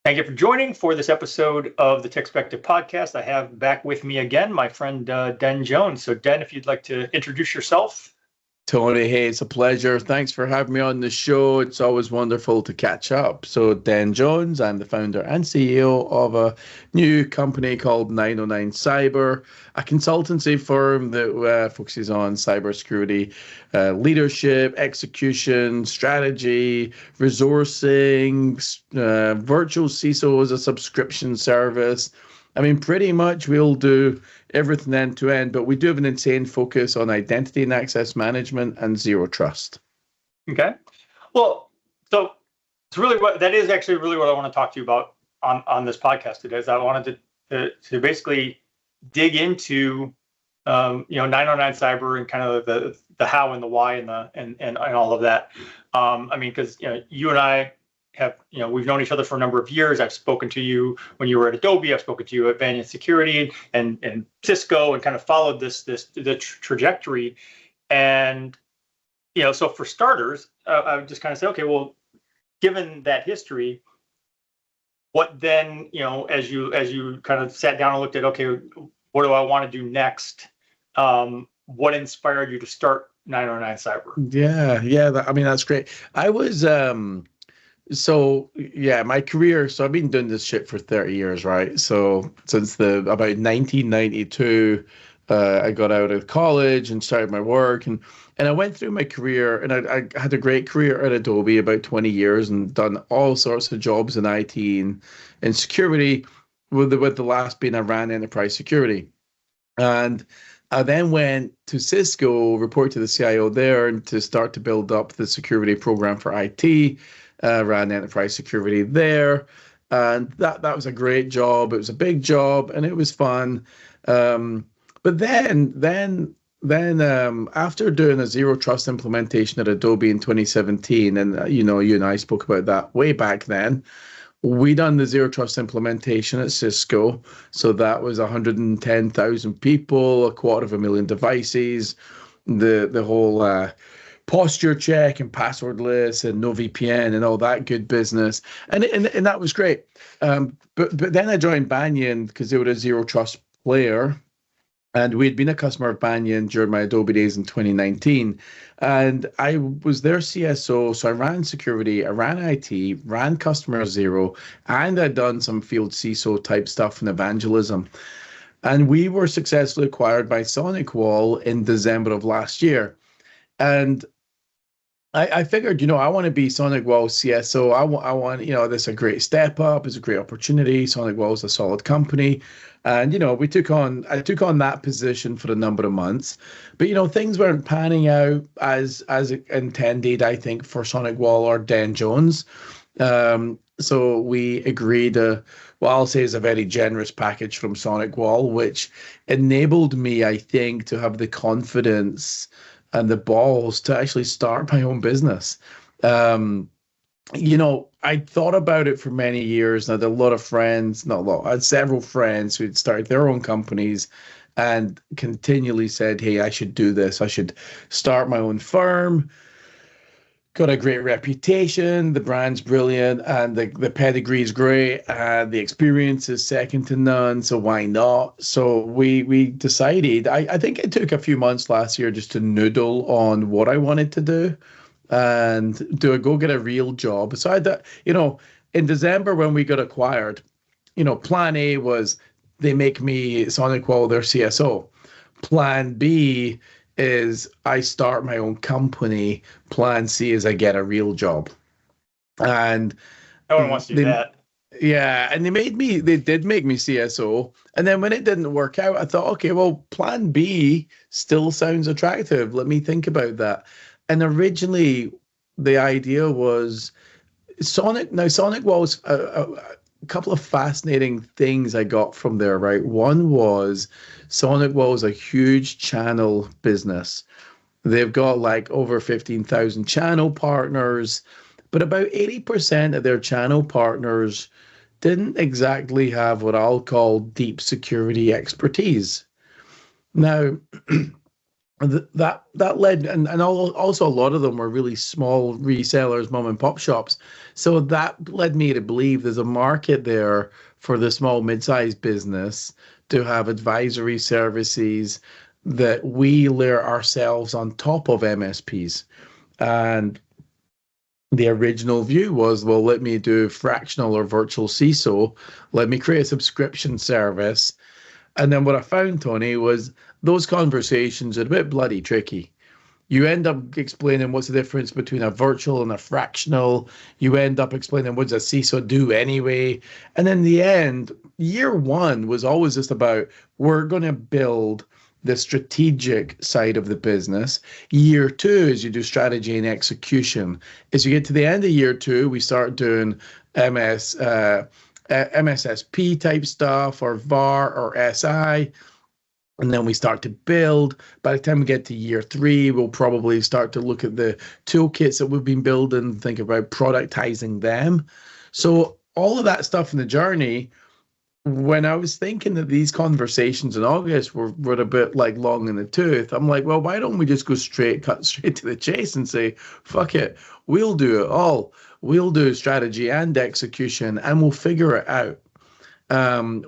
Thank you for joining for this episode of the TechSpective Podcast. I have back with me again my friend Den Jones. So Den, if you'd like to introduce yourself. Tony, hey, it's a pleasure. Thanks for having me on the show. It's always wonderful to catch up. So, Den Jones, I'm the founder and CEO of a new company called 909 Cyber, a consultancy firm that focuses on cybersecurity leadership, execution, strategy, resourcing, virtual CISO as a subscription service. I mean, pretty much we'll do everything end to end, but we do have an insane focus on identity and access management and zero trust. Okay. Well, so it's really that is actually really what I want to talk to you about on this podcast today. Is I wanted to basically dig into 909 Cyber and kind of the how and the why and all of that. I mean, because you and I have, we've known each other for a number of years. I've spoken to you when you were at Adobe. I've spoken to you at Adobe and Security and Cisco, and kind of followed the trajectory. And so for starters, I would just kind of say, okay, well, given that history, what then, as you kind of sat down and looked at, okay, what do I want to do next? What inspired you to start 909 Cyber? Yeah. That's great. I was my career. So I've been doing this shit for 30 years, right? So since about 1992, I got out of college and started my work, and I went through my career, and I had a great career at Adobe, about 20 years, and done all sorts of jobs in IT and security, with the last being I ran enterprise security. And I then went to Cisco, report to the CIO there, and to start to build up the security program for IT. Ran enterprise security there, and that was a great job. It was a big job, and it was fun. But then after doing a zero trust implementation at Adobe in 2017, and you and I spoke about that way back then, we done the zero trust implementation at Cisco. So that was 110,000 people, 250,000 devices, the whole posture check and passwordless and no VPN and all that good business, and that was great. But then I joined Banyan because they were a zero trust player, and we'd been a customer of Banyan during my Adobe days in 2019, and I was their CISO. So I ran security, I ran IT, ran customer zero, and I'd done some field CISO type stuff and evangelism. And we were successfully acquired by SonicWall in December of last year, and I figured, I want to be SonicWall CSO. I want, this is a great step up. It's a great opportunity. SonicWall is a solid company. And, I took on that position for a number of months. But, things weren't panning out as intended, I think, for SonicWall or Dan Jones. So we agreed what I'll say is a very generous package from SonicWall, which enabled me, I think, to have the confidence and the balls to actually start my own business. I thought about it for many years. And I had a lot of friends, not a lot, I had several friends who had started their own companies and continually said, hey, I should do this. I should start my own firm. Got a great reputation. The brand's brilliant, and the pedigree is great, and the experience is second to none. So why not? So we decided. I think it took a few months last year just to noodle on what I wanted to do, and do I go get a real job? So in December when we got acquired, plan A was they make me SonicWall their CSO. Plan B is I start my own company. Plan C is I get a real job. And no one wants to do that. Yeah, and they did make me CSO. And then when it didn't work out, I thought, okay, well, plan B still sounds attractive. Let me think about that. And originally the idea was SonicWall was a couple of fascinating things I got from there, right? One was SonicWall is a huge channel business. They've got like over 15,000 channel partners, but about 80% of their channel partners didn't exactly have what I'll call deep security expertise. Now, that led, and also a lot of them were really small resellers, mom and pop shops. So that led me to believe there's a market there for the small mid-sized business to have advisory services that we layer ourselves on top of MSPs. And the original view was, well, let me do fractional or virtual CISO. Let me create a subscription service. And then what I found, Tony, was those conversations are a bit bloody tricky. You end up explaining what's the difference between a virtual and a fractional. You end up explaining what does a CISO do anyway. And in the end, year one was always just about we're going to build the strategic side of the business. Year two is you do strategy and execution. As you get to the end of year two, we start doing MSSP type stuff or VAR or SI. And then we start to build. By the time we get to year three, we'll probably start to look at the toolkits that we've been building, think about productizing them. So all of that stuff in the journey, when I was thinking that these conversations in August were a bit like long in the tooth, I'm like, well, why don't we just cut straight to the chase and say, fuck it, we'll do it all. We'll do strategy and execution and we'll figure it out.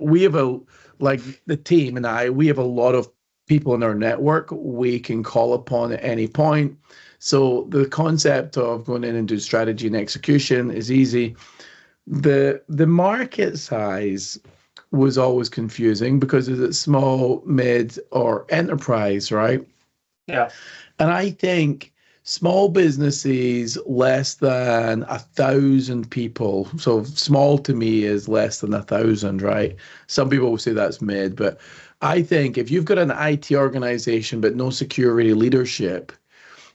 We have the team and we have a lot of people in our network we can call upon at any point. So the concept of going in and do strategy and execution is easy. The market size was always confusing because is it small, mid, or enterprise, right? Yeah. And I think small businesses less than 1,000 people. So small to me is less than 1,000, right? Some people will say that's mid, but I think if you've got an IT organization but no security leadership,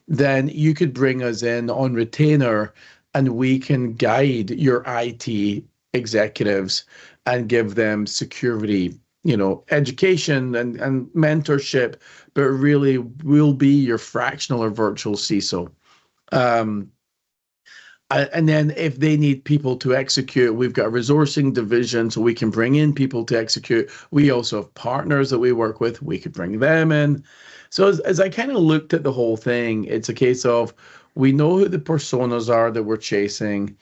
then you could bring us in on retainer and we can guide your IT executives and give them security, education and mentorship, but really will be your fractional or virtual CISO. And then if they need people to execute, we've got a resourcing division so we can bring in people to execute. We also have partners that we work with. We could bring them in. So as I kind of looked at the whole thing, it's a case of we know who the personas are that we're chasing.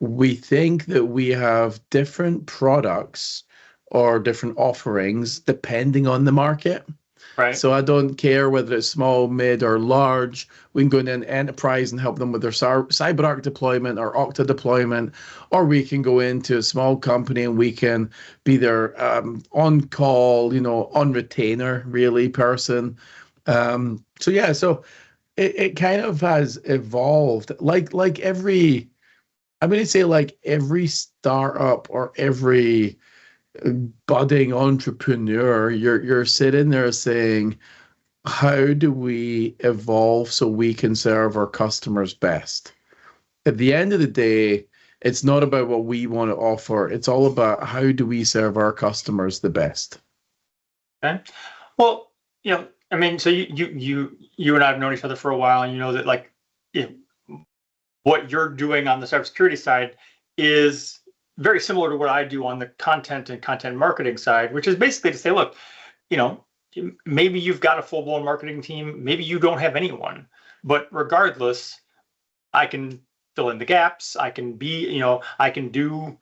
We think that we have different products or different offerings depending on the market. Right. So I don't care whether it's small, mid, or large. We can go into an enterprise and help them with their CyberArk deployment or Okta deployment, or we can go into a small company and we can be their on-call, on retainer really person. So it kind of has evolved like every. I'm going to say like every startup or every budding entrepreneur, you're sitting there saying, how do we evolve so we can serve our customers best? At the end of the day, it's not about what we want to offer. It's all about how do we serve our customers the best. Okay. Well, so you and I have known each other for a while, and you know that what you're doing on the cybersecurity side is very similar to what I do on the content and content marketing side, which is basically to say, look, maybe you've got a full-blown marketing team, maybe you don't have anyone, but regardless, I can fill in the gaps. I can be, I can do,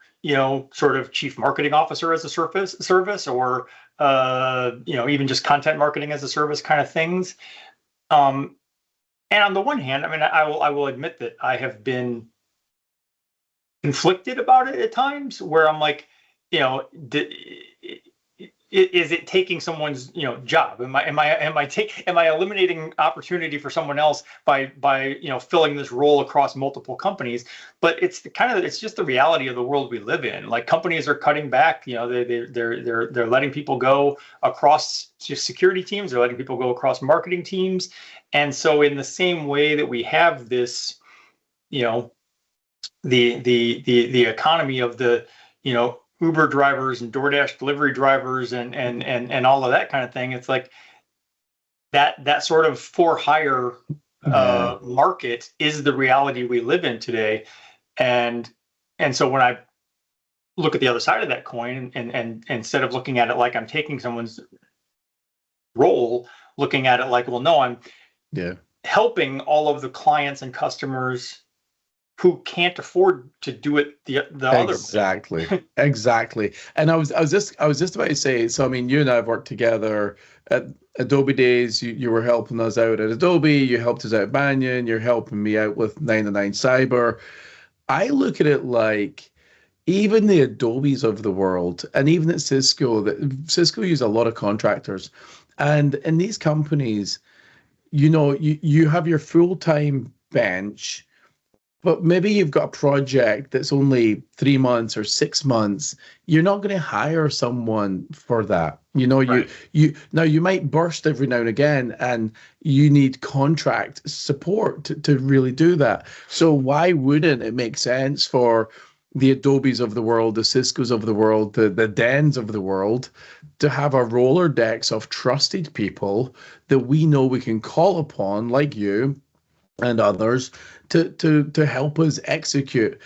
sort of chief marketing officer as a service, or even just content marketing as a service kind of things. And on the one hand, I will admit that I have been conflicted about it at times, where I'm like, is it taking someone's job? Am I eliminating opportunity for someone else by filling this role across multiple companies? But it's just the reality of the world we live in. Like, companies are cutting back. They're letting people go across security teams. They're letting people go across marketing teams. And so in the same way that we have this, the economy of the Uber drivers and DoorDash delivery drivers and all of that kind of thing, it's like that sort of for hire market is the reality we live in today. And so when I look at the other side of that coin, and instead of looking at it like I'm taking someone's role, looking at it like, well, no, I'm Yeah. helping all of the clients and customers who can't afford to do it the other way. Exactly. And I was just about to say, so I mean, you and I have worked together at Adobe days. You were helping us out at Adobe, you helped us out at Banyan, you're helping me out with 909 Cyber. I look at it like even the Adobes of the world, and even at Cisco, Cisco use a lot of contractors. And in these companies, you have your full-time bench, but maybe you've got a project that's only 3 months or 6 months. You're not going to hire someone for that. Right. You might burst every now and again, and you need contract support to really do that. So why wouldn't it make sense for the Adobes of the world, the Ciscos of the world, the Dens of the world, to have a Rolodex of trusted people that we know we can call upon, like you and others, to help us execute?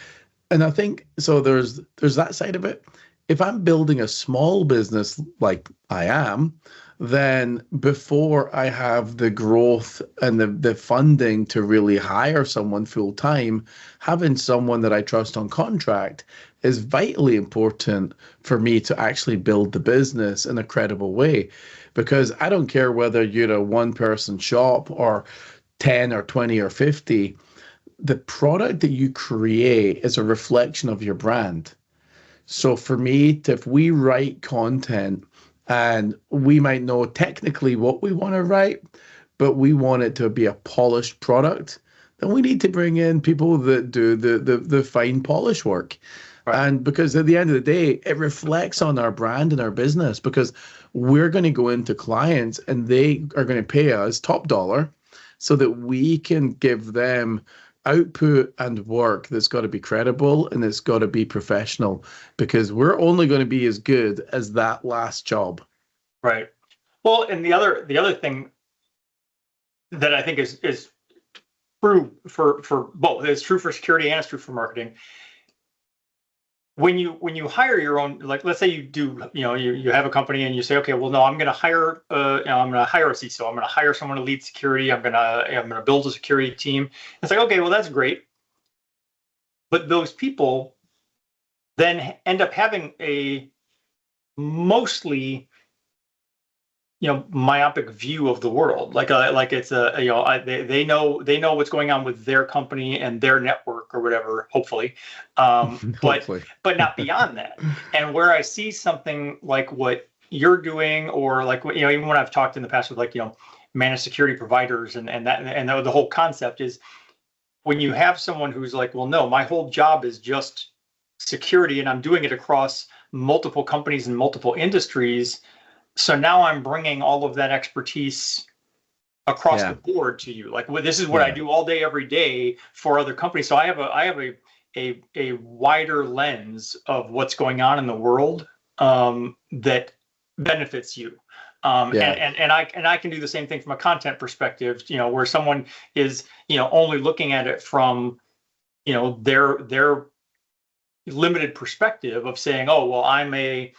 And I think so there's that side of it. If I'm building a small business like I am, then before I have the growth and the funding to really hire someone full time, having someone that I trust on contract is vitally important for me to actually build the business in a credible way. Because I don't care whether you're a one person shop or 10 or 20 or 50, the product that you create is a reflection of your brand. So for me, if we write content and we might know technically what we want to write, but we want it to be a polished product, then we need to bring in people that do the fine polish work. Right. And because at the end of the day, it reflects on our brand and our business, because we're going to go into clients and they are going to pay us top dollar so that we can give them output and work that's got to be credible and it's got to be professional, because we're only going to be as good as that last job. Right. Well, and the other thing that I think is true for both, it's true for security and it's true for marketing. When you hire your own, like let's say you do, you have a company and you say, okay, well, no, I'm going to hire I'm going to hire a CISO. I'm going to hire someone to lead security. I'm going to build a security team. It's like, okay, well, that's great. But those people then end up having a mostly myopic view of the world, like it's a they know what's going on with their company and their network or whatever, hopefully, but not beyond that. And where I see something like what you're doing, or like even when I've talked in the past with managed security providers and the whole concept is, when you have someone who's like, well, no, my whole job is just security and I'm doing it across multiple companies and multiple industries. So now I'm bringing all of that expertise across the board to you. Like, well, this is what I do all day, every day for other companies. So I have a wider lens of what's going on in the world that benefits you. And I can do the same thing from a content perspective. Where someone is only looking at it from their limited perspective of saying, oh, well, I'm a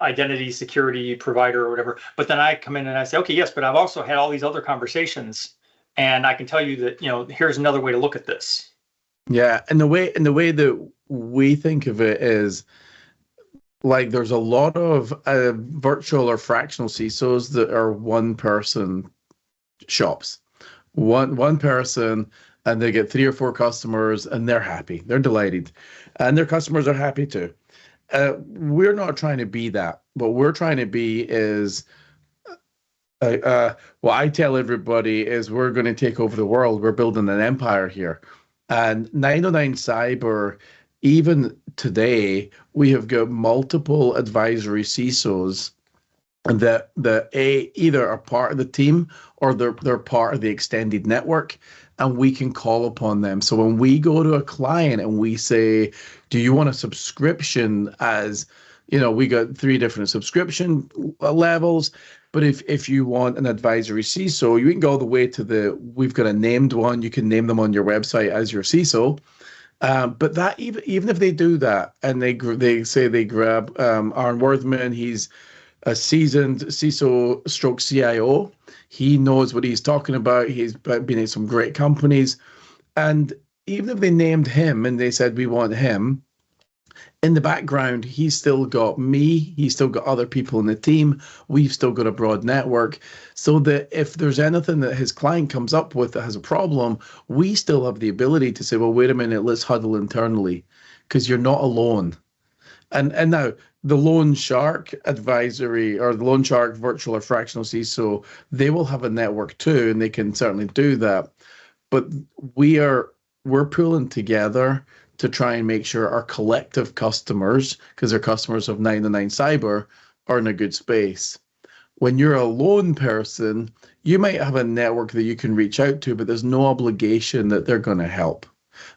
identity security provider or whatever. But then I come in and I say, okay, yes, but I've also had all these other conversations, and I can tell you that, here's another way to look at this. Yeah. And the way that we think of it is, like, there's a lot of virtual or fractional CISOs that are one person shops, one person, and they get 3 or 4 customers and they're happy, they're delighted, and their customers are happy too. We're not trying to be that. What we're trying to be is, what I tell everybody is, we're going to take over the world. We're building an empire here. And 909 Cyber, even today, we have got multiple advisory CISOs that either are part of the team or they're part of the extended network, and we can call upon them. So when we go to a client and we say, do you want a subscription? As we got 3 different subscription levels, but if you want an advisory CISO, you can go all the way to we've got a named one. You can name them on your website as your CISO. But that even if they do that and they say they grab Aaron Worthman, he's a seasoned CISO stroke CIO. He knows what he's talking about. He's been at some great companies. And even if they named him and they said, we want him, in the background, he's still got me. He's still got other people in the team. We've still got a broad network. So that if there's anything that his client comes up with that has a problem, we still have the ability to say, well, wait a minute, let's huddle internally, because you're not alone. And now the loan shark advisory or the loan shark virtual or fractional CISO, they will have a network too, and they can certainly do that. But we're pulling together to try and make sure our collective customers, because they're customers of 909 Cyber, are in a good space. When you're a lone person, you might have a network that you can reach out to, but there's no obligation that they're going to help.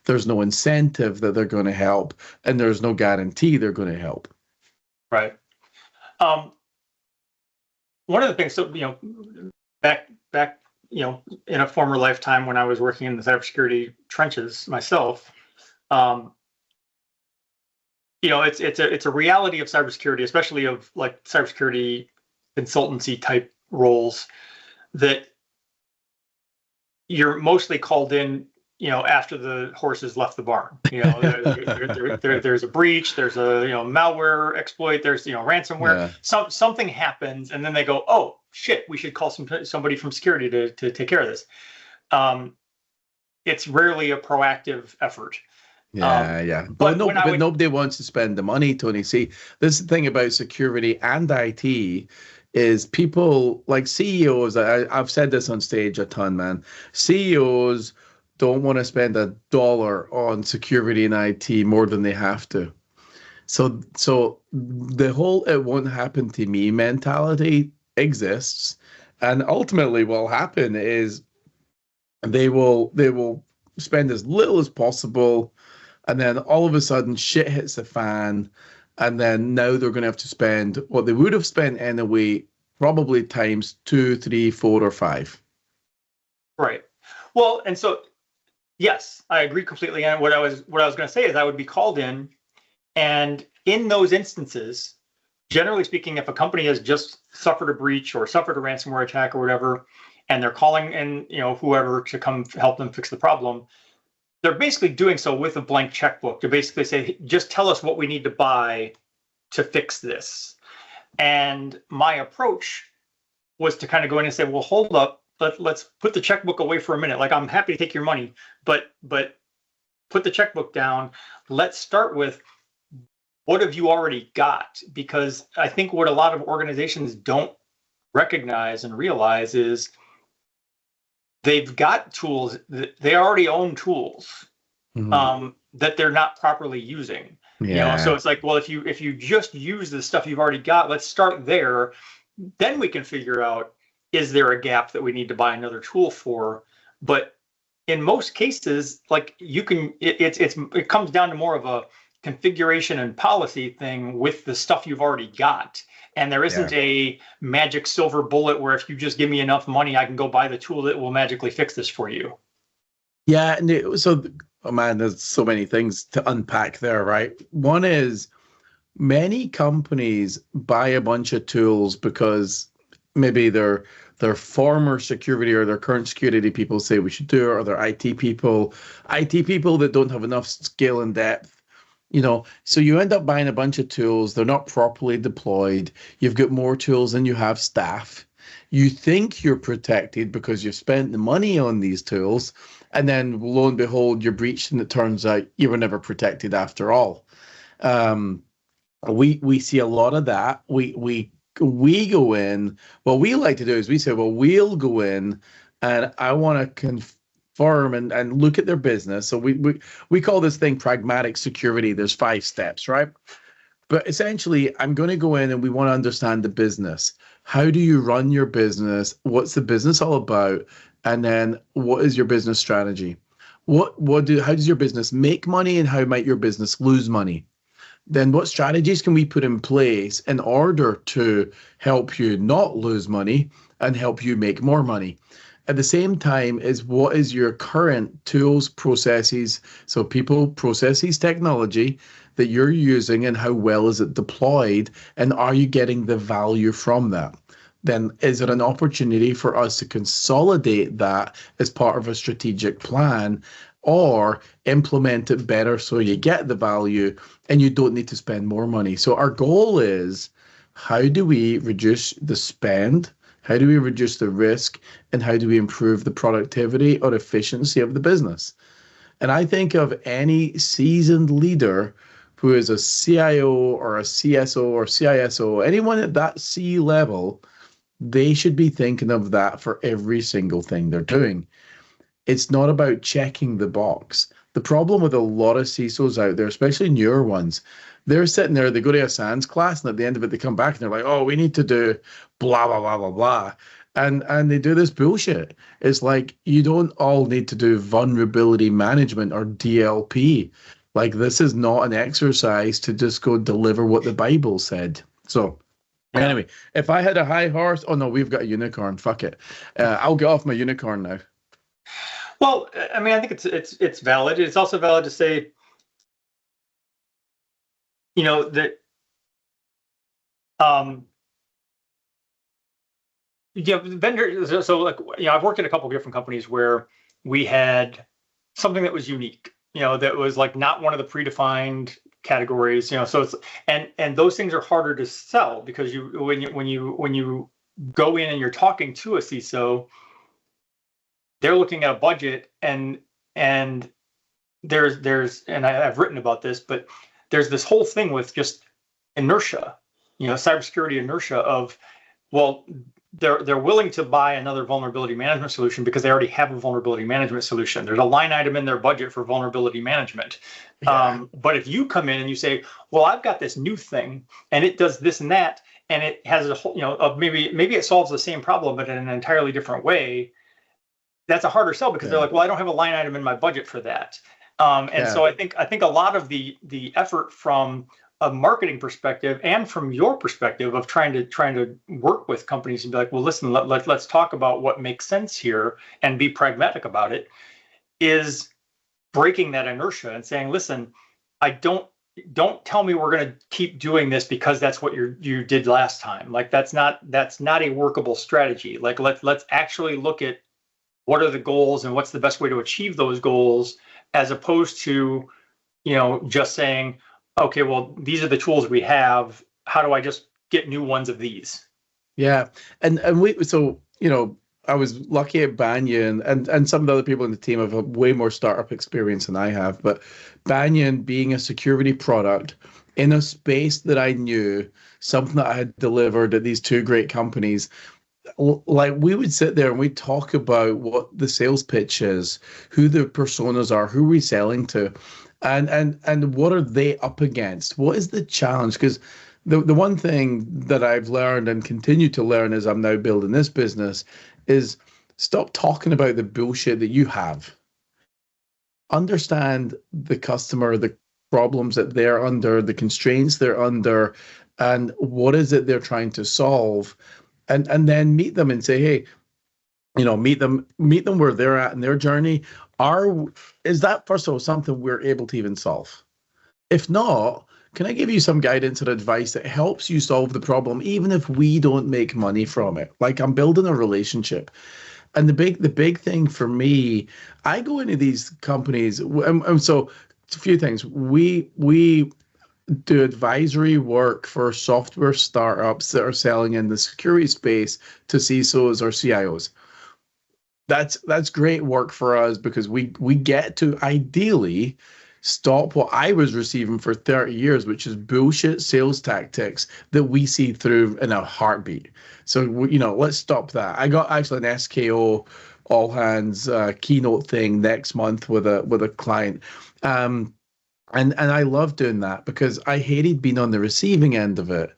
There's no incentive that they're going to help, and there's no guarantee they're going to help. Right. One of the things, so, back, in a former lifetime when I was working in the cybersecurity trenches myself, it's a reality of cybersecurity, especially of like cybersecurity consultancy type roles, that you're mostly called in after the horses left the barn. There's a breach, there's a malware exploit, there's ransomware. Yeah. Something happens, and then they go, oh shit, we should call somebody from security to take care of this. It's rarely a proactive effort. Yeah. But nobody wants to spend the money, Tony. See, this is the thing about security and IT is people like CEOs. I've said this on stage a ton, man. CEOs don't want to spend $1 on security and IT more than they have to. So the whole "it won't happen to me" mentality exists, and ultimately what will happen is they will spend as little as possible, and then all of a sudden shit hits the fan, and then now they're going to have to spend what they would have spent anyway, probably times 2, 3, 4, or 5. Right. Well, and so yes, I agree completely. And what I was going to say is I would be called in, and in those instances, generally speaking, if a company has just suffered a breach or suffered a ransomware attack or whatever, and they're calling in, whoever to come help them fix the problem, they're basically doing so with a blank checkbook to basically say, just tell us what we need to buy to fix this. And my approach was to kind of go in and say, well, hold up. Let's put the checkbook away for a minute. Like, I'm happy to take your money, but put the checkbook down. Let's start with, what have you already got? Because I think what a lot of organizations don't recognize and realize is they've got tools, they already own tools that they're not properly using. Yeah. So it's like, well, if you just use the stuff you've already got, let's start there. Then we can figure out, is there a gap that we need to buy another tool for? But in most cases, like it comes down to more of a configuration and policy thing with the stuff you've already got. And there isn't a magic silver bullet where if you just give me enough money, I can go buy the tool that will magically fix this for you. Yeah. And there's so many things to unpack there, right? One is many companies buy a bunch of tools because maybe their former security or their current security people say we should do it, or their IT people that don't have enough scale and depth. So you end up buying a bunch of tools. They're not properly deployed. You've got more tools than you have staff. You think you're protected because you've spent the money on these tools, and then lo and behold, you're breached, and it turns out you were never protected after all. We see a lot of that. We go in, what we like to do is we say, well, we'll go in and I want to confirm and look at their business. So we call this thing pragmatic security. There's 5 steps, right? But essentially, I'm going to go in and we want to understand the business. How do you run your business? What's the business all about? And then what is your business strategy? How does your business make money, and how might your business lose money? Then what strategies can we put in place in order to help you not lose money and help you make more money? at the same time is what is your current tools, processes, so people, processes, technology that you're using, and how well is it deployed, and are you getting the value from that? Then is it an opportunity for us to consolidate that as part of a strategic plan, or implement it better so you get the value and you don't need to spend more money? So our goal is, how do we reduce the spend? How do we reduce the risk? And how do we improve the productivity or efficiency of the business? And I think of any seasoned leader who is a CIO or a CSO or CISO, anyone at that C level, they should be thinking of that for every single thing they're doing. It's not about checking the box. The problem with a lot of CISOs out there, especially newer ones, they're sitting there, they go to a SANS class, and at the end of it, they come back and they're like, oh, we need to do blah, blah, blah, blah, blah. And they do this bullshit. It's like, you don't all need to do vulnerability management or DLP. Like, this is not an exercise to just go deliver what the Bible said. So anyway, if I had a high horse, oh no, we've got a unicorn. Fuck it. I'll get off my unicorn now. Well, I mean, I think it's valid. It's also valid to say, you know, that vendor. So like, you know, I've worked at a couple of different companies where we had something that was unique, you know, that was like not one of the predefined categories, you know. So it's and those things are harder to sell, because when you go in and you're talking to a CISO, they're looking at a budget, and there's and I've written about this, but there's this whole thing with just inertia, you know, cybersecurity inertia of, well, they're willing to buy another vulnerability management solution because they already have a vulnerability management solution. There's a line item in their budget for vulnerability management. Yeah. But if you come in and you say, well, I've got this new thing and it does this and that, and it has a whole, you know, maybe it solves the same problem, but in an entirely different way, that's a harder sell, because they're like, well, I don't have a line item in my budget for that. So I think a lot of the effort from a marketing perspective and from your perspective of trying to work with companies and be like, well, listen, let's talk about what makes sense here and be pragmatic about it, is breaking that inertia and saying, listen, don't tell me we're going to keep doing this because that's what you did last time. Like, that's not a workable strategy. Like, let's actually look at what are the goals and what's the best way to achieve those goals, as opposed to, you know, just saying, okay, well, these are the tools we have. How do I just get new ones of these? Yeah. And so, you know, I was lucky at Banyan, and some of the other people in the team have way more startup experience than I have, but Banyan being a security product in a space that I knew, something that I had delivered at these two great companies, like, we would sit there and we'd talk about what the sales pitch is, who the personas are, who we're selling to, and what are they up against? What is the challenge? Because the one thing that I've learned and continue to learn as I'm now building this business is, stop talking about the bullshit that you have. Understand the customer, the problems that they're under, the constraints they're under, and what is it they're trying to solve. And then meet them and say, hey, you know, meet them where they're at in their journey. Is that, first of all, something we're able to even solve? If not, can I give you some guidance or advice that helps you solve the problem, even if we don't make money from it? Like, I'm building a relationship. And the big thing for me, I go into these companies, and so a few things. We do advisory work for software startups that are selling in the security space to CISOs or CIOs. That's great work for us, because we get to ideally stop what I was receiving for 30 years, which is bullshit sales tactics that we see through in a heartbeat. So, you know, let's stop that. I got actually an SKO all hands keynote thing next month with a client. And I love doing that, because I hated being on the receiving end of it.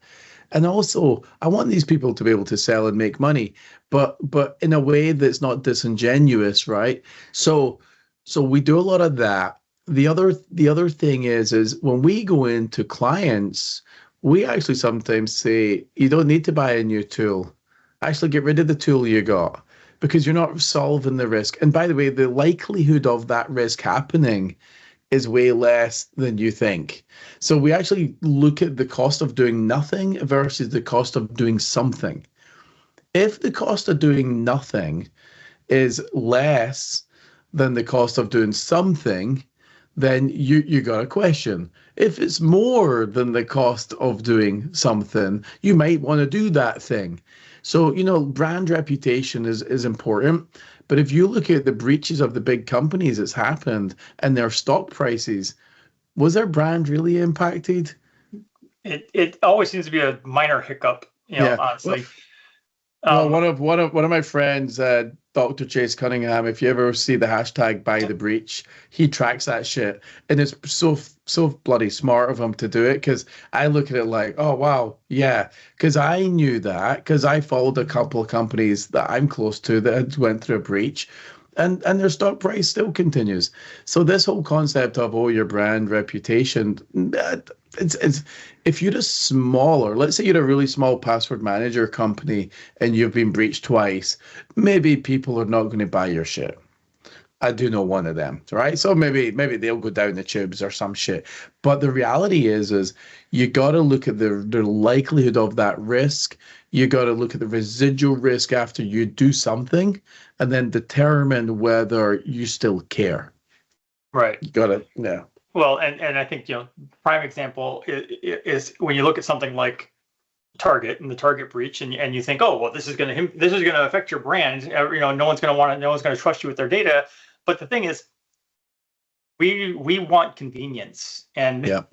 And also, I want these people to be able to sell and make money, but in a way that's not disingenuous, right? So we do a lot of that. The other thing is when we go into clients, we actually sometimes say, you don't need to buy a new tool. Actually, get rid of the tool you got. because you're not solving the risk. And by the way, the likelihood of that risk happening is way less than you think. So we actually look at the cost of doing nothing versus the cost of doing something. If the cost of doing nothing is less than the cost of doing something, then you got a question. If it's more than the cost of doing something, you might want to do that thing. So, brand reputation is important. But if you look at the breaches of the big companies that's happened and their stock prices, was their brand really impacted? It always seems to be a minor hiccup, honestly. Well, one of my friends, Dr. Chase Cunningham, if you ever see the hashtag buy the breach, he tracks that shit. And it's so bloody smart of him to do it, because I look at it like, oh, wow, yeah. Because I knew that, because I followed a couple of companies that I'm close to that had went through a breach. And their stock price still continues. So this whole concept of, your brand reputation, it's if you're a smaller, let's say you're a really small password manager company and you've been breached twice, maybe people are not going to buy your shit. I do know one of them, right? So maybe they'll go down the tubes or some shit. But the reality is you got to look at the likelihood of that risk. You got to look at the residual risk after you do something, and then determine whether you still care. Right. You got to, yeah. Well, and I think, prime example is when you look at something like Target and the Target breach, and you think, oh, well, this is going to affect your brand. No one's going to trust you with their data. But the thing is, we want convenience, and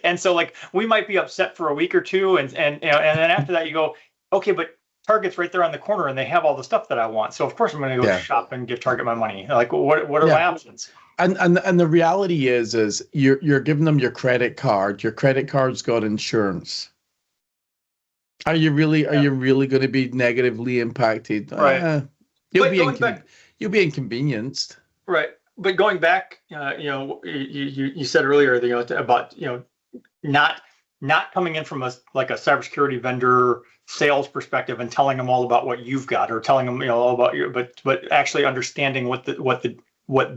and so we might be upset for a week or two, and then after that you go, okay, but Target's right there on the corner, and they have all the stuff that I want. So of course I'm going to go shop and give Target my money. Like, what are my options? And the reality is you're giving them your credit card. Your credit card's got insurance. Are you really going to be negatively impacted? Right. You'll be inconvenienced. Right. But going back, you said earlier, about not coming in from a cybersecurity vendor sales perspective and telling them all about what you've got, or telling them all about you, but actually understanding what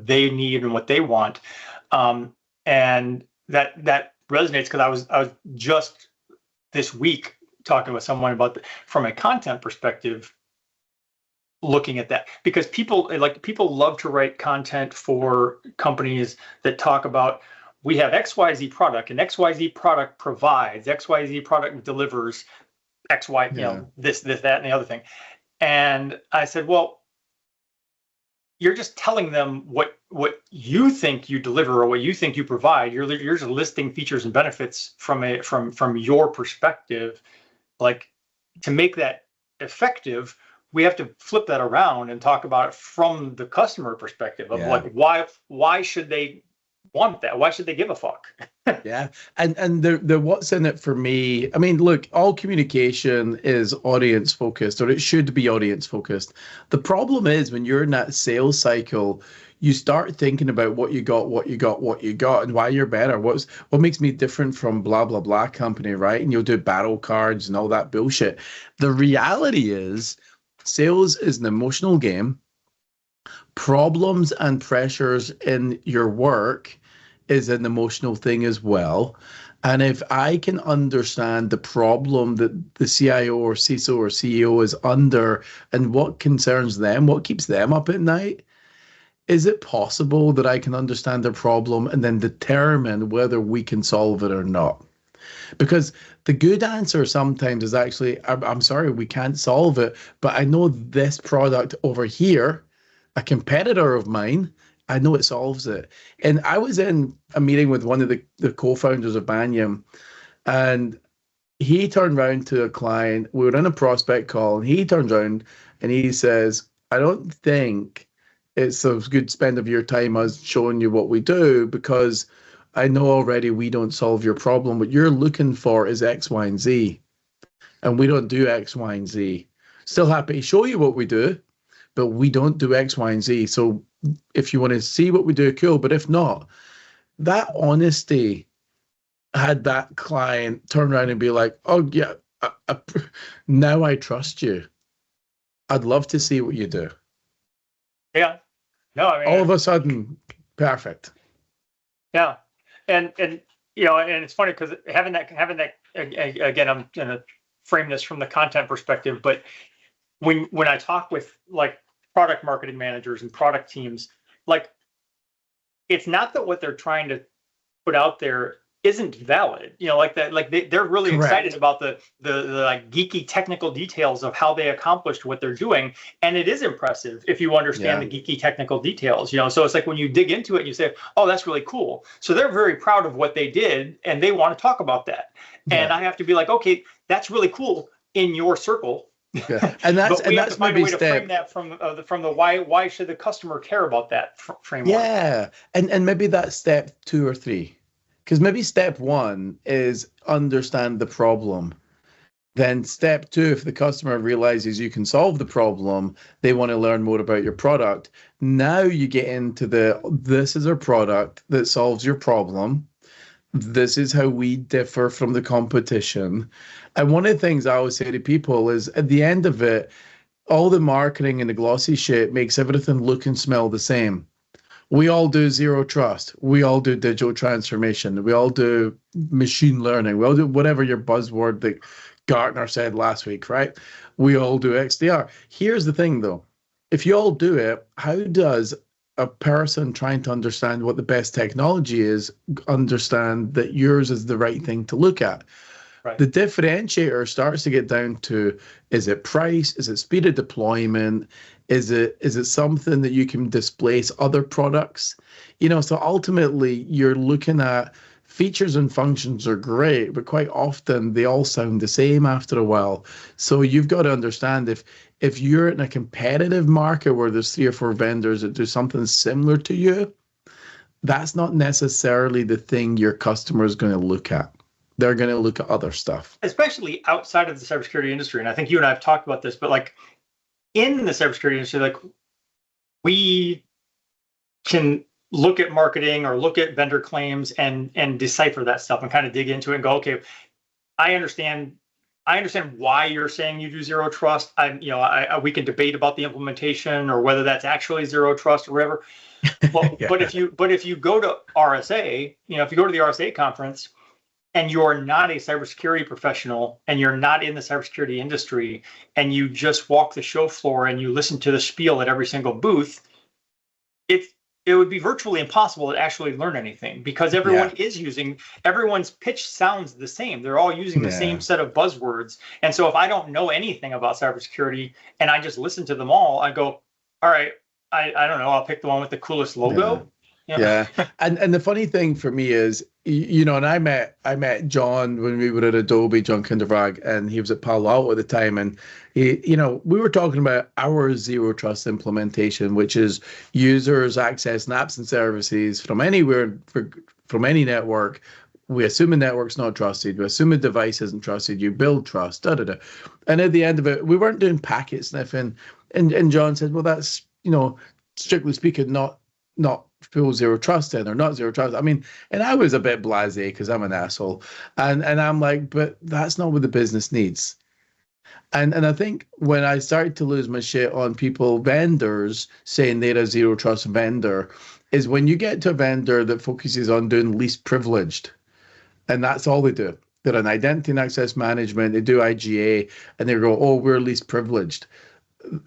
they need and what they want, and that resonates, because I was just this week talking with someone about from a content perspective, looking at that, because people love to write content for companies that talk about, we have XYZ product, and XYZ product provides, XYZ product delivers XY, this, that, and the other thing. And I said, well, you're just telling them what you think you deliver or what you think you provide. You're just listing features and benefits from your perspective. To make that effective, we have to flip that around and talk about it from the customer perspective of why should they want that? Why should they give a fuck? Yeah. And the what's in it for me, I mean, look, all communication is audience focused, or it should be audience focused. The problem is when you're in that sales cycle, you start thinking about what you got, and why you're better. What makes me different from blah, blah, blah company, right? And you'll do battle cards and all that bullshit. The reality is sales is an emotional game. Problems and pressures in your work is an emotional thing as well. And if I can understand the problem that the CIO or CISO or CEO is under and what concerns them, what keeps them up at night, is it possible that I can understand their problem and then determine whether we can solve it or not? Because the good answer sometimes is actually, I'm sorry, we can't solve it, but I know this product over here, a competitor of mine, I know it solves it. And I was in a meeting with one of the co-founders of Banyan, and he turned around to a client. We were in a prospect call, and he turns around and he says, I don't think it's a good spend of your time us showing you what we do, because I know already we don't solve your problem. What you're looking for is X, Y, and Z. And we don't do X, Y, and Z. Still happy to show you what we do, but we don't do X, Y, and Z. So if you want to see what we do, cool. But if not, that honesty had that client turn around and be like, oh, yeah, now I trust you. I'd love to see what you do. Yeah. No, I mean, All of a sudden, perfect. yeah. And and it's funny because having that again, I'm gonna frame this from the content perspective, but when I talk with like product marketing managers and product teams, like it's not that what they're trying to put out there isn't valid, like that, like they're really excited Correct. about the like geeky technical details of how they accomplished what they're doing, and it is impressive if you understand Yeah. the geeky technical details. So it's like when you dig into it and you say, oh, that's really cool, so they're very proud of what they did and they want to talk about that. And Yeah. I have to be like, okay, that's really cool in your circle. Yeah. And that's But we and have that's to find a maybe way to frame that from the why should the customer care about that framework? Yeah. And maybe that's step 2 or 3. Because maybe step 1 is understand the problem. Then step 2, if the customer realizes you can solve the problem, they want to learn more about your product. Now you get into this is our product that solves your problem. This is how we differ from the competition. And one of the things I always say to people is at the end of it, all the marketing and the glossy shit makes everything look and smell the same. We all do zero trust. We all do digital transformation. We all do machine learning. We all do whatever your buzzword that Gartner said last week, right? We all do XDR. Here's the thing, though. If you all do it, how does a person trying to understand what the best technology is understand that yours is the right thing to look at? Right. The differentiator starts to get down to, is it price? Is it speed of deployment? Is it something that you can displace other products? So ultimately you're looking at features and functions are great, but quite often they all sound the same after a while. So you've got to understand if you're in a competitive market where there's 3 or 4 vendors that do something similar to you, that's not necessarily the thing your customer is going to look at. They're going to look at other stuff. Especially outside of the cybersecurity industry. And I think you and I have talked about this, but like in the cybersecurity industry, like we can look at marketing or look at vendor claims and decipher that stuff and kind of dig into it and go, okay, I understand why you're saying you do zero trust. We can debate about the implementation or whether that's actually zero trust or whatever. But, Yeah. but if you go to RSA, if you go to the RSA conference and you're not a cybersecurity professional and you're not in the cybersecurity industry and you just walk the show floor and you listen to the spiel at every single booth, it would be virtually impossible to actually learn anything because everyone's pitch sounds the same. They're all using the same set of buzzwords. And so if I don't know anything about cybersecurity and I just listen to them all, I go, all right, I don't know, I'll pick the one with the coolest logo. Yeah. And the funny thing for me is, and I met John when we were at Adobe, John Kindervag, and he was at Palo Alto at the time. And we were talking about our zero trust implementation, which is users access apps and services from anywhere, from any network. We assume a network's not trusted. We assume a device isn't trusted. You build trust, And at the end of it, we weren't doing packet sniffing. And John said, well, that's, strictly speaking, not full zero trust then, or not zero trust. I mean, and I was a bit blasé because I'm an asshole. And I'm like, but that's not what the business needs. And I think when I started to lose my shit on vendors saying they're a zero trust vendor, is when you get to a vendor that focuses on doing least privileged, and that's all they do. They're an identity and access management, they do IGA, and they go, oh, we're least privileged.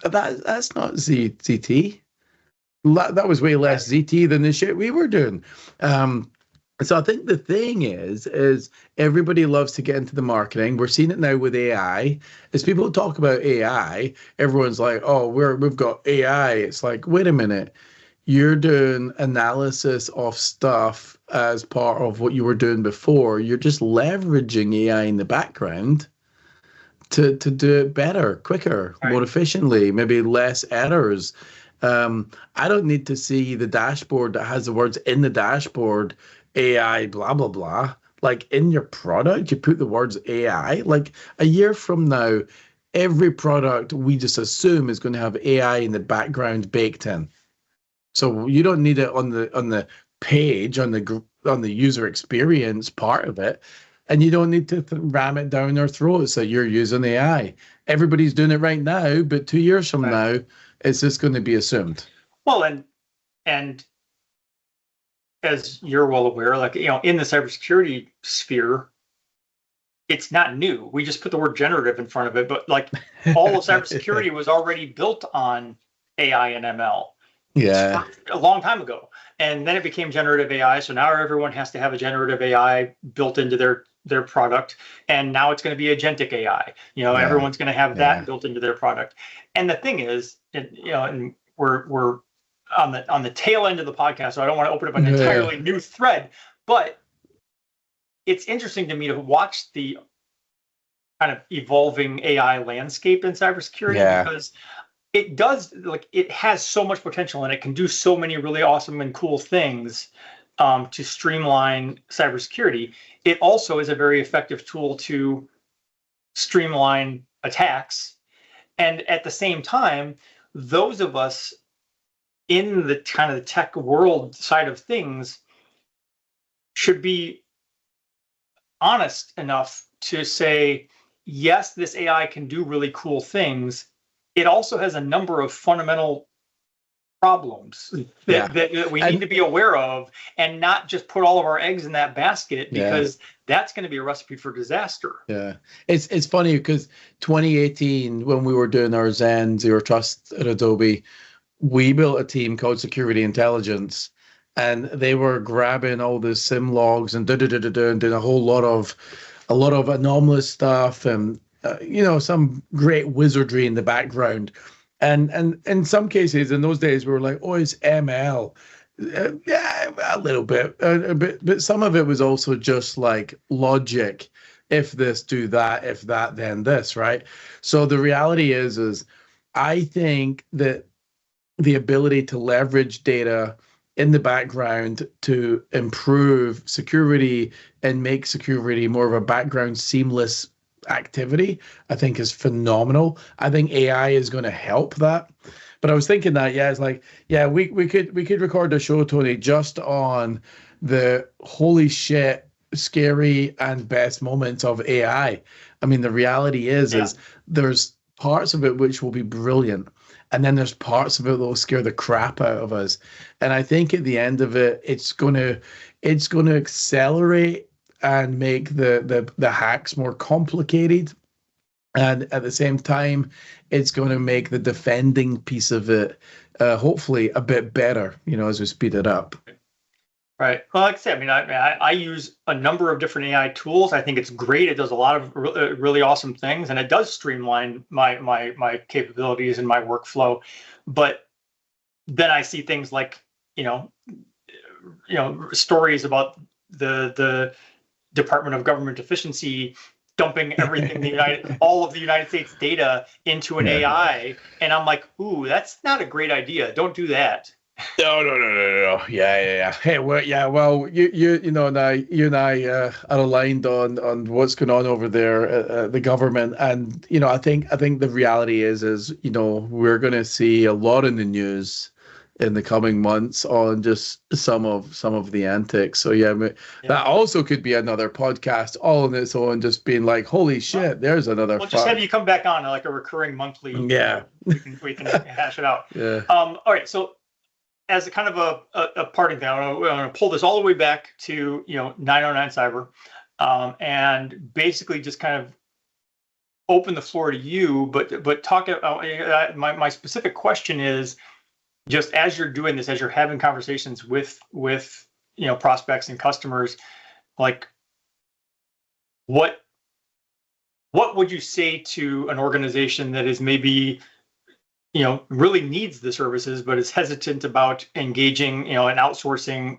That's not ZT. That was way less ZT than the shit we were doing. So I think the thing is everybody loves to get into the marketing. We're seeing it now with AI. As people talk about AI, everyone's like, oh, we've got AI. It's like, wait a minute. You're doing analysis of stuff as part of what you were doing before. You're just leveraging AI in the background to do it better, quicker, more efficiently, maybe less errors. I don't need to see the dashboard that has the words in the dashboard, AI, blah, blah, blah. Like in your product, you put the words AI. Like a year from now, every product we just assume is going to have AI in the background baked in. So you don't need it on the page, on the user experience part of it. And you don't need to ram it down their throats that you're using AI. Everybody's doing it right now, but 2 years from now, it's just going to be assumed. Well, and as you're well aware, like, in the cybersecurity sphere, it's not new. We just put the word generative in front of it, but like all of cybersecurity was already built on AI and ML. Yeah. A long time ago. And then it became generative AI. So now everyone has to have a generative AI built into their product. And now it's going to be agentic AI. Everyone's going to have that built into their product. And the thing is, and we're on the tail end of the podcast, so I don't want to open up an entirely new thread, but it's interesting to me to watch the kind of evolving AI landscape in cybersecurity because it has so much potential and it can do so many really awesome and cool things to streamline cybersecurity. It also is a very effective tool to streamline attacks. And at the same time, those of us in the kind of the tech world side of things should be honest enough to say, yes, this AI can do really cool things. It also has a number of fundamental problems that we need to be aware of, and not just put all of our eggs in that basket, because that's going to be a recipe for disaster. Yeah, it's funny because 2018, when we were doing our Zen Zero Trust at Adobe, we built a team called Security Intelligence, and they were grabbing all the SIM logs and and doing a lot of anomalous stuff and some great wizardry in the background. And in some cases, in those days, we were like, oh, it's ML. Yeah, a little bit. But some of it was also just like logic. If this, do that. If that, then this, right? So the reality is I think that the ability to leverage data in the background to improve security and make security more of a background seamless activity, I think is phenomenal. I think AI is going to help that. But I was thinking that, it's like, we could record a show, Tony, just on the holy shit, scary and best moments of AI. I mean, the reality is there's parts of it which will be brilliant. And then there's parts of it that will scare the crap out of us. And I think at the end of it, it's going to accelerate and make the hacks more complicated. And at the same time, it's going to make the defending piece of it hopefully a bit better, as we speed it up. Right. Well, like I said, I use a number of different AI tools. I think it's great. It does a lot of really awesome things, and it does streamline my capabilities and my workflow. But then I see things like, stories about the Department of Government Efficiency dumping everything all of the United States data into an AI, and I'm like, ooh, that's not a great idea. Don't do that. No. Yeah. Hey, well, you now you and I are aligned on what's going on over there at the government, and I think the reality is we're going to see a lot in the news in the coming months on just some of the antics. So that also could be another podcast all on its own, just being like, holy shit, there's another. We'll just have you come back on like a recurring monthly. Yeah, we can hash it out. Yeah. All right, so as a kind of a parting thing, I'm going to pull this all the way back to 909 Cyber, and basically just kind of open the floor to you. But talk about my specific question is, just as you're doing this, as you're having conversations with prospects and customers, like what would you say to an organization that is maybe really needs the services, but is hesitant about engaging, and outsourcing,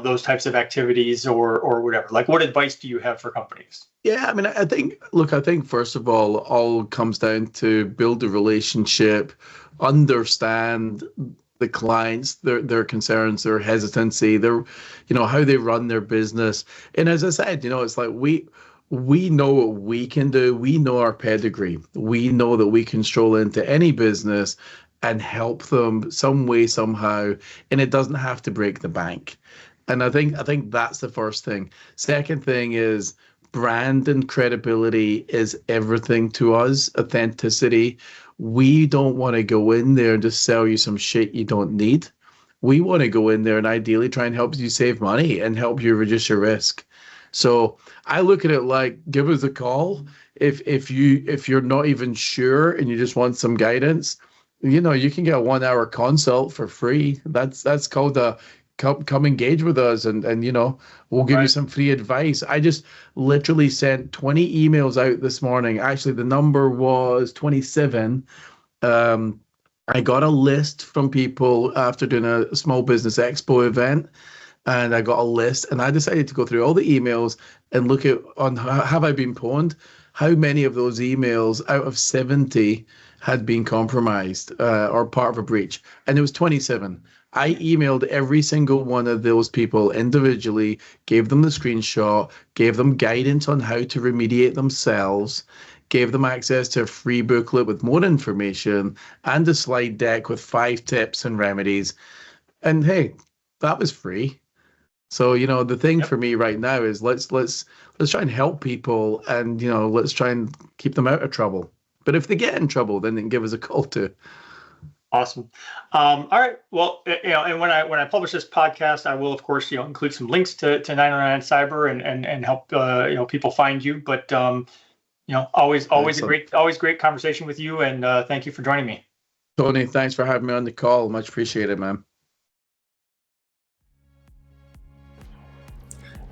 those types of activities or whatever? Like, what advice do you have for companies? Yeah, I think first of all comes down to build a relationship, understand the clients, their concerns, their hesitancy, their, how they run their business. And as I said, it's like we know what we can do. We know our pedigree. We know that we can stroll into any business and help them some way, somehow, and it doesn't have to break the bank. And I think that's the first thing. Second thing is brand and credibility is everything to us. Authenticity. we don't want to go in there and just sell you some shit you don't need. We want to go in there and ideally try and help you save money and help you reduce your risk. So I look at it like, give us a call if you're not even sure and you just want some guidance. You can get a 1-hour consult for free. That's called a come engage with us, and we'll give you some free advice. I just literally sent 20 emails out this morning. Actually, the number was 27. I got a list from people after doing a small business expo event, and I got a list, and I decided to go through all the emails and look at have I been pwned? How many of those emails out of 70 had been compromised or part of a breach? And it was 27. I emailed every single one of those people individually, gave them the screenshot, gave them guidance on how to remediate themselves, gave them access to a free booklet with more information and a slide deck with 5 tips and remedies. And hey, that was free. So, the thing for me right now is let's try and help people, and, let's try and keep them out of trouble. But if they get in trouble, then they can give us a call too. Awesome. All right. Well, and when I publish this podcast, I will, of course, include some links to 909 Cyber and help people find you. But always a great conversation with you, and thank you for joining me. Tony, thanks for having me on the call. Much appreciated, man.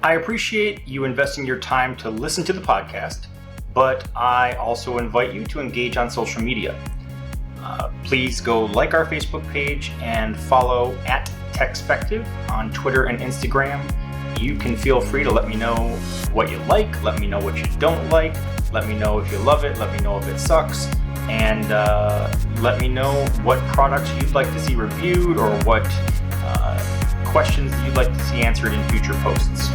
I appreciate you investing your time to listen to the podcast, but I also invite you to engage on social media. Please go like our Facebook page and follow at TechSpective on Twitter and Instagram. You can feel free to let me know what you like, let me know what you don't like, let me know if you love it, let me know if it sucks, and let me know what products you'd like to see reviewed or what questions you'd like to see answered in future posts.